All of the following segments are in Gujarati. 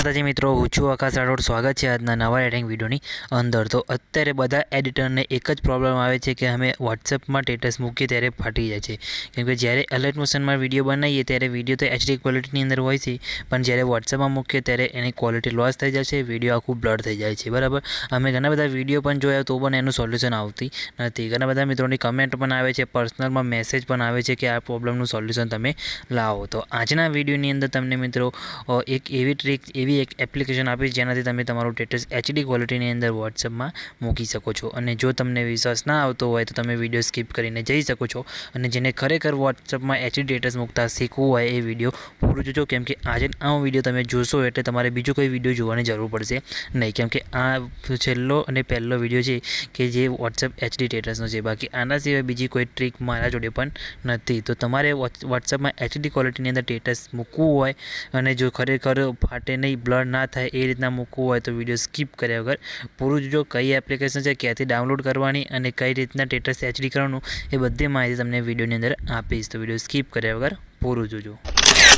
માતાજી મિત્રો, હું છું આકાશ રાઠોડ। સ્વાગત છે આજના નવા એડિટિંગ વિડીયોની અંદર। તો અત્યારે બધા એડિટરને એક જ પ્રોબ્લેમ આવે છે કે અમે વોટ્સએપમાં સ્ટેટસ મૂકીએ ત્યારે ફાટી જાય છે। કેમ કે જ્યારે એલર્ટ મોશનમાં વિડીયો બનાવીએ ત્યારે વિડીયો તો એચડી ક્વોલિટીની અંદર હોય છે, પણ જ્યારે વોટ્સએપમાં મૂકીએ ત્યારે એની ક્વોલિટી લોસ થઈ જાય છે, વિડીયો આખું બ્લર થઈ જાય છે, બરાબર। અમે ઘણા બધા વિડીયો પણ જોયા તો પણ એનું સોલ્યુશન આવતી નથી। ઘણા બધા મિત્રોની કમેન્ટ પણ આવે છે, પર્સનલમાં મેસેજ પણ આવે છે કે આ પ્રોબ્લેમનું સોલ્યુશન તમે લાવો। તો આજના વિડીયોની અંદર તમને મિત્રો એક એવી ટ્રીક, એવી એક એપ્લિકેશન આપીશ જેનાથી તમે તમારું સ્ટેટસ એચડી ક્વોલિટીની અંદર વોટ્સએપમાં મૂકી શકો છો। અને જો તમને વિશ્વાસ ના આવતો હોય તો તમે વિડીયો સ્કીપ કરીને જઈ શકો છો। અને જેને ખરેખર વોટ્સએપમાં એચડી સ્ટેટસ મૂકતા શીખવું હોય એ વિડીયો પૂરું જોજો, કેમ કે આજે આ વિડીયો તમે જોશો એટલે તમારે બીજો કોઈ વિડીયો જોવાની જરૂર પડશે નહીં, કેમ કે આ છેલ્લો અને પહેલો વિડીયો છે કે જે વોટ્સએપ એચડી સ્ટેટસનો છે। બાકી આના સિવાય બીજી કોઈ ટ્રીક મારા જોડે પણ નથી। તો તમારે વોટ્સએપમાં એચડી ક્વોલિટીની અંદર સ્ટેટસ મૂકવું હોય અને જો ખરેખર ફાટે નહીં, બ્લર ના થાય એ રીતના મૂકવું હોય તો વિડીયો સ્કીપ કર્યા વગર પૂરું જોજો। કઈ એપ્લિકેશન છે, ક્યાંથી ડાઉનલોડ કરવાની અને કઈ રીતના સ્ટેટસ એચડી કરવાનું એ બધી માહિતી તમને વિડીયોની અંદર આપીશ, તો વિડીયો સ્કીપ કર્યા વગર પૂરું જોજો।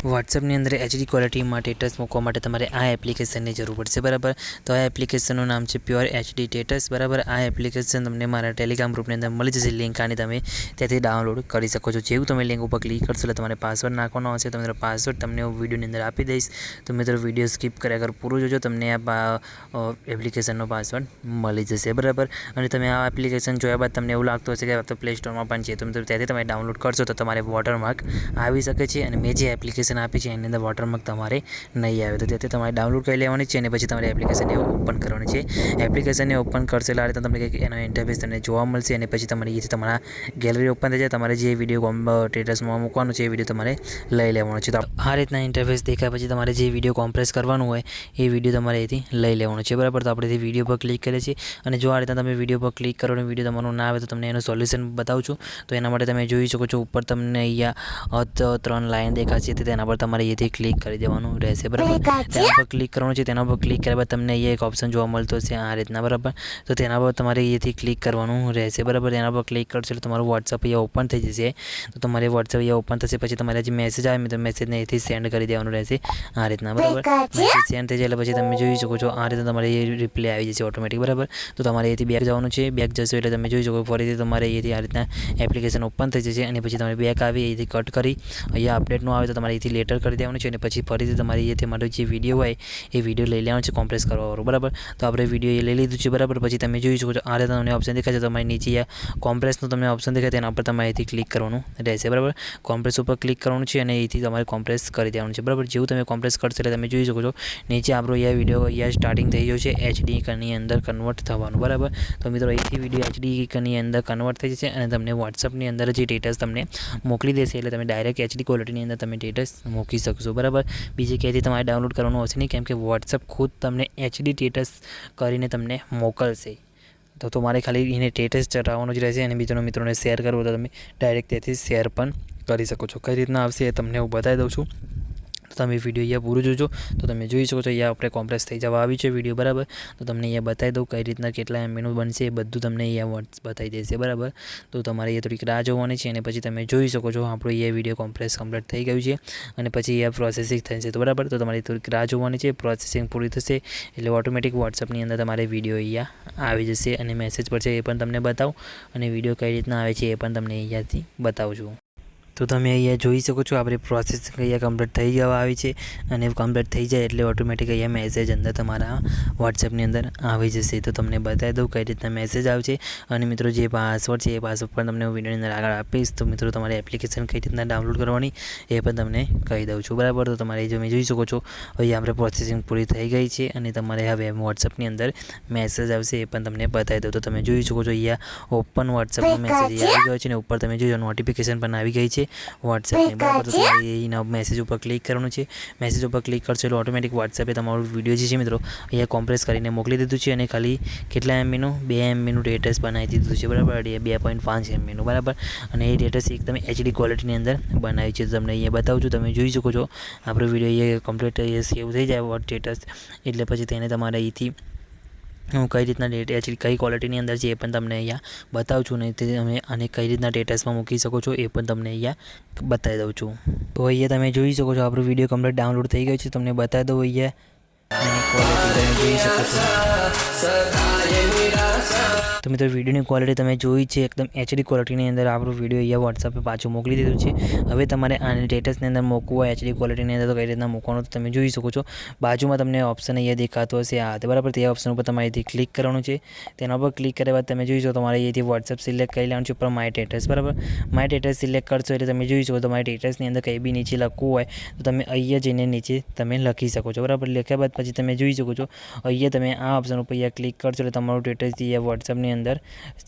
વોટ્સએપની અંદર એચડી ક્વોલિટીમાં સ્ટેટસ મૂકવા માટે તમારે આ એપ્લિકેશનની જરૂર પડશે, બરાબર। તો આ એપ્લિકેશનનું નામ છે પ્યોર એચડી સ્ટેટસ, બરાબર। આ એપ્લિકેશન તમને મારા ટેલિગ્રામ ગ્રુપની અંદર મળી જશે, લિંક આની તમે ત્યાંથી ડાઉનલોડ કરી શકો છો। જેવું તમે લિંક ઉપર ક્લિક કરશો એટલે તમારે પાસવર્ડ નાખવાનો હશે, તમારો પાસવર્ડ તમને હું વિડીયોની અંદર આપી દઈશ। તો મિત્રો વિડીયો સ્કીપ કર્યા વગર પૂરું જોજો, તમને આ એપ્લિકેશનનો પાસવર્ડ મળી જશે, બરાબર। અને તમે આ એપ્લિકેશન જોયા બાદ તમને એવું લાગતું હશે કે આ તો પ્લે સ્ટોરમાં પણ છે, તો મિત્રો ત્યાંથી તમે ડાઉનલોડ કરશો તો તમારે વોટરમાર્ક આવી શકે છે, અને મેં જે એપ્લિકેશન આપી છે એની અંદર વોટરમાર્ક તમારે નહીં આવે, તો તેથી તમારે ડાઉનલોડ કરી લેવાની છે અને પછી તમારે એપ્લિકેશનને ઓપન કરવાની છે। એપ્લિકેશનને ઓપન કરશો એટલે આ રીતે તમને કંઈક એનો ઇન્ટરફેસ તમને જોવા મળશે, અને પછી તમારે અહીંથી તમારા ગેલેરી ઓપન થઈ જાય, તમારે જે વિડીયો સ્ટેટસમાં મૂકવાનું છે એ વિડીયો તમારે લઈ લેવાનો છે। તો આ રીતના ઇન્ટરફેસ દેખાય પછી તમારે જે વિડીયો કોમ્પ્રેસ કરવાનું હોય એ વિડીયો તમારે અહીંથી લઈ લેવાનો છે, બરાબર। તો આપણે વિડીયો પર ક્લિક કરીએ છીએ, અને જો આ રીતના તમે વિડીયો પર ક્લિક કરો અને વિડીયો તમારું ના આવે તો તમને એનું સોલ્યુશન બતાવું છું। તો એના માટે તમે જોઈ શકો છો ઉપર તમને અહીંયા 3 લાઈન દેખાશે, તેના પર તમારે અહીંથી ક્લિક કરી દેવાનું રહેશે, બરાબર। તેના પર ક્લિક કરવાનું છે, તેના પર ક્લિક કર્યા બાદ તમને અહીંયા એક ઓપ્શન જોવા મળતો હશે આ રીતના, બરાબર। તો તેના પર તમારે અહીંથી ક્લિક કરવાનું રહેશે, બરાબર। તેના પર ક્લિક કરશો એટલે તમારું વોટ્સએપ અહીંયા ઓપન થઈ જશે। તો તમારે વોટ્સએપ અહીંયા ઓપન થશે પછી તમારે જે મેસેજ આવે તો મેસેજને અહીંથી સેન્ડ કરી દેવાનું રહેશે આ રીતના, બરાબર। મેસેજ સેન્ડ થઈ જાય એટલે પછી તમે જોઈ શકો છો આ રીતે તમારે રિપ્લાય આવી જશે ઓટોમેટિક, બરાબર। તો તમારે અહીંથી બેક જવાનું છે, બેક જશો એટલે તમે જોઈ શકો ફરીથી તમારે અહીંથી આ રીતના એપ્લિકેશન ઓપન થઈ જશે, અને પછી તમારે બેક આવી અહીંથી કટ કરી અહીંયા અપડેટનું આવે તો તમારે અહીંથી લેટર કરી દેવાનું છે, અને પછી ફરીથી તમારે અહીંથી મારો જે વિડીયો હોય એ વિડીયો લઈ લેવાનો છે કોમ્પ્રેસ કરવાવાળું, બરાબર। તો આપણે વિડીયો એ લઈ લીધું છે, બરાબર। પછી તમે જોઈ શકો છો આ રીતે તમને ઓપ્શન દેખાય છે, તમારી નીચે કોમ્પ્રેસનું તમને ઓપ્શન દેખાય તેના પર તમારે અહીંથી ક્લિક કરવાનું રહેશે, બરાબર। કોમ્પ્રેસ ઉપર ક્લિક કરવાનું છે અને અહીંથી તમારે કોમ્પ્રેસ કરી દેવાનું છે, બરાબર। જેવું તમે કોમ્પ્રેસ કરશો એટલે તમે જોઈ શકો છો નીચે આપણો અહીંયા વિડીયો અહીંયા સ્ટાર્ટિંગ થઈ ગયો છે એચડી ની અંદર કન્વર્ટ થવાનું, બરાબર। તો મિત્રો અહીંથી વિડીયો એચડી ની અંદર કન્વર્ટ થઈ જશે અને તમને વોટ્સએપની અંદર જે સ્ટેટસ તમને મોકલી દેશે એટલે તમે ડાયરેક્ટ એચડી ક્વોલિટીની અંદર તમે સ્ટેટસ મૂકી શકશો, બરાબર। બીજી ક્યાંથી તમારે ડાઉનલોડ કરવાનું હશે નહીં, કેમ કે વોટ્સએપ ખુદ તમને એચડી સ્ટેટસ કરીને તમને મોકલશે। તો તમારે ખાલી એને સ્ટેટસ ચડાવવાનું જ રહેશે, અને બીજાના મિત્રોને શેર કરવો તો તમે ડાયરેક્ટ ત્યાંથી શેર પણ કરી શકો છો। કઈ રીતના આવશે એ તમને હું બતાવી દઉં છું, તો તમે વિડીયો અહીંયા પૂરું જોજો। તો તમે જોઈ શકો છો અહીંયા આપણે કોમ્પ્રેસ થઈ જવા આવી છે વિડીયો, બરાબર। તો તમને અહીંયા બતાવી દઉં કઈ રીતના કેટલા એમબીનું બનશે એ બધું તમને અહીંયા બતાવી દેશે, બરાબર। તો તમારે અહીંયા થોડીક રાહ જોવાની છે, અને પછી તમે જોઈ શકો છો આપણું અહીંયા વિડીયો કોમ્પ્રેસ કમ્પ્લીટ થઈ ગયું છે, અને પછી અહીંયા પ્રોસેસિંગ થશે, તો બરાબર। તો તમારે થોડીક રાહ જોવાની છે, પ્રોસેસિંગ પૂરી થશે એટલે ઓટોમેટિક વોટ્સએપની અંદર તમારે વિડીયો અહીંયા આવી જશે, અને મેસેજ પર છે એ પણ તમને બતાવું, અને વિડીયો કઈ રીતના આવે છે એ પણ તમને અહીંયાથી બતાવું છું। તો તમે અહીંયા જોઈ શકો છો આપણી પ્રોસેસિંગ અહીંયા કમ્પ્લીટ થઈ જવા આવી છે, અને કમ્પ્લીટ થઈ જાય એટલે ઓટોમેટિક અહીંયા મેસેજ અંદર તમારા વોટ્સએપની અંદર આવી જશે। તો તમને બતાવી દઉં કઈ રીતના મેસેજ આવશે, અને મિત્રો જે પાસવર્ડ છે એ પાસવર્ડ પણ તમને હું વિડીયોની અંદર આગળ આપીશ। તો મિત્રો તમારી એપ્લિકેશન કઈ રીતના ડાઉનલોડ કરવાની એ પણ તમને કહી દઉં છું, બરાબર। તો તમારે તમે જોઈ શકો છો અહીંયા આપણે પ્રોસેસિંગ પૂરી થઈ ગઈ છે, અને તમારે હવે વોટ્સએપની અંદર મેસેજ આવશે એ પણ તમને બતાવી દઉં। તો તમે જોઈ શકો છો અહીંયા ઓપન વોટ્સએપનો મેસેજ આવી ગયો છે, અને ઉપર તમે જોઈ નોટિફિકેશન પણ આવી ગઈ છે વોટ્સએપની, બરાબર। તો તમારે એના મેસેજ ઉપર ક્લિક કરવાનું છે, મેસેજ ઉપર ક્લિક કરશો એટલે ઓટોમેટિક વોટ્સએપે તમારું વિડીયો જે છે મિત્રો અહીંયા કોમ્પ્રેસ કરીને મોકલી દીધું છે, અને ખાલી કેટલા એમબીનું 2 એમબીનું સ્ટેટસ બનાવી દીધું છે, બરાબર। 2.5 એમબીનું, બરાબર। અને એ સ્ટેટસ એકદમ એચડી ક્વોલિટીની અંદર બનાવ્યું છે, તમને અહીંયા બતાવું છું। તમે જોઈ શકો છો આપણો વિડીયો અહીંયા કમ્પ્લીટ સેવ થઈ જાય સ્ટેટસ એટલે પછી તેને તમારે અહીંથી હું કઈ રીતના એચડી કઈ ક્વોલિટીની અંદર છે એ પણ તમને અહીંયા બતાવું છું, ને તે તમે આને કઈ રીતના સ્ટેટસમાં મૂકી શકો છો એ પણ તમને અહીંયા બતાવી દઉં છું। તો અહીંયા તમે જોઈ શકો છો આપણો વિડીયો કમ્પ્લીટ ડાઉનલોડ થઈ ગયો છે, તમને બતાવી દઉં અહીંયા એની ક્વોલિટી તમે જોઈ શકો છો. તો મિત્રો વિડીયોની ક્વોલિટી તમે જોઈ છે, એકદમ એચડી ક્વોલિટીની અંદર આપણું વિડીયો અહીંયા વોટ્સઅપે પાછું મોકલી દીધું છે. હવે તમારે આને સ્ટેટસની અંદર મૂકવું હોય એચડી ક્વોલિટીની અંદર તો કઈ રીતના મૂકવાનું તમે જોઈ શકો છો. બાજુમાં તમને ઓપ્શન અહીંયા દેખાતો હશે આ બરાબર, તે ઓપ્શન ઉપર તમારે અહીંથી ક્લિક કરવાનું છે. તેના પર ક્લિક કર્યા બાદ તમે જોઈ શકો તમારે અહીંથી વોટ્સઅપ સિલેક્ટ કરી લેવાનું છે ઉપર માય સ્ટેટસ બરાબર. માય સ્ટેટસ સિલેક્ટ કરશો એટલે તમે જોઈ શકો તમારી સ્ટેટસની અંદર કંઈ બી નીચે લખવું હોય તો તમે અહીંયા જઈને નીચે તમે લખી શકો છો બરાબર. લખ્યા બાદ પછી તમે જોઈ શકો છો અહીંયા તમે આ ઓપ્શન ઉપર અહીંયા ક્લિક કરશો એટલે તમારું સ્ટેટસ અહીંયા વોટ્સઅપની અંદર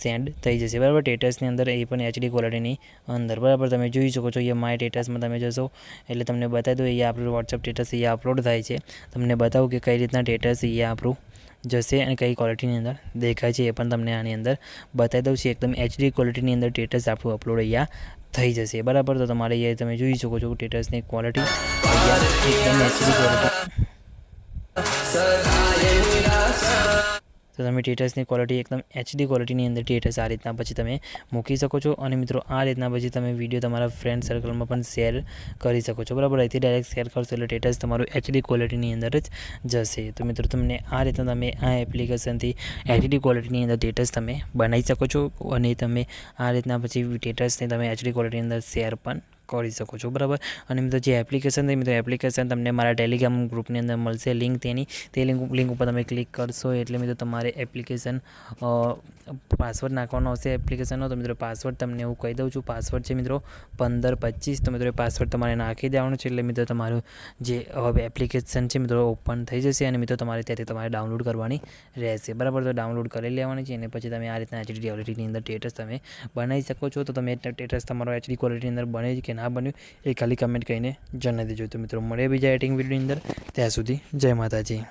સેન્ડ થઈ જશે બરાબર. સ્ટેટસની અંદર એ પણ એચડી ક્વોલિટીની અંદર બરાબર. તમે જોઈ શકો છો અહીંયા માય સ્ટેટસમાં તમે જશો એટલે તમને બતાવી દો અહીંયા આપણું વોટ્સઅપ સ્ટેટસ અહીંયા અપલોડ થાય છે. તમને બતાવું કે કઈ રીતના સ્ટેટસ અહીંયા આપણું જશે અને કઈ ક્વોલિટીની અંદર દેખાય છે એ પણ તમને આની અંદર બતાવી દઉં છું. એકદમ એચડી ક્વોલિટીની અંદર સ્ટેટસ આપણું અપલોડ અહીંયા થઈ જશે બરાબર. તો તમારે અહીંયા તમે જોઈ શકો છો સ્ટેટસની ક્વોલિટી અહીંયા એકદમ એચડી ક્વોલિટી. તો તમે સ્ટેટસની ક્વોલિટી એકદમ એચડી ક્વોલિટીની અંદર સ્ટેટસ આ રીતના પછી તમે મૂકી શકો છો. અને મિત્રો આ રીતના પછી તમે વિડીયો તમારા ફ્રેન્ડ સર્કલમાં પણ શેર કરી શકો છો બરાબર. અહીંથી ડાયરેક્ટ શેર કરશો એટલે સ્ટેટસ તમારું એચડી ક્વોલિટીની અંદર જ જશે. તો મિત્રો તમને આ રીતના તમે આ એપ્લિકેશનથી એચડી ક્વોલિટીની અંદર સ્ટેટસ તમે બનાવી શકો છો અને તમે આ રીતના પછી સ્ટેટસને તમે એચડી ક્વોલિટીની અંદર શેર પણ કરી શકો છો બરાબર. અને મિત્રો જે એપ્લિકેશન છે મિત્રો એપ્લિકેશન તમને મારા ટેલિગ્રામ ગ્રુપની અંદર મળશે લિંક તેની. તે લિંક ઉપર તમે ક્લિક કરશો એટલે મિત્રો તમારે એપ્લિકેશન પાસવર્ડ નાખવાનો હશે એપ્લિકેશનનો. તો મિત્રો પાસવર્ડ તમને હું કહી દઉં છું. પાસવર્ડ છે મિત્રો 1525. તો મિત્રો એ પાસવર્ડ તમારે નાખી દેવાનો છે એટલે મિત્રો તમારું જે એપ્લિકેશન છે મિત્રો ઓપન થઈ જશે અને મિત્રો તમારે ત્યાંથી તમારે ડાઉનલોડ કરવાની રહેશે બરાબર. તો ડાઉનલોડ કરી લેવાની છે અને પછી તમે આ રીતના એચડી ક્વોલિટીની અંદર સ્ટેટસ તમે બનાવી શકો છો. તો તમે સ્ટેટસ તમારો એચડી ક્વોલિટીની અંદર બને કે ના બન્યું એ ખાલી કમેન્ટ કરીને જણાવી દેજો. તો મિત્રો મળે બીજા એડિટિંગ વિડીયોની અંદર, ત્યાં સુધી જય માતાજી.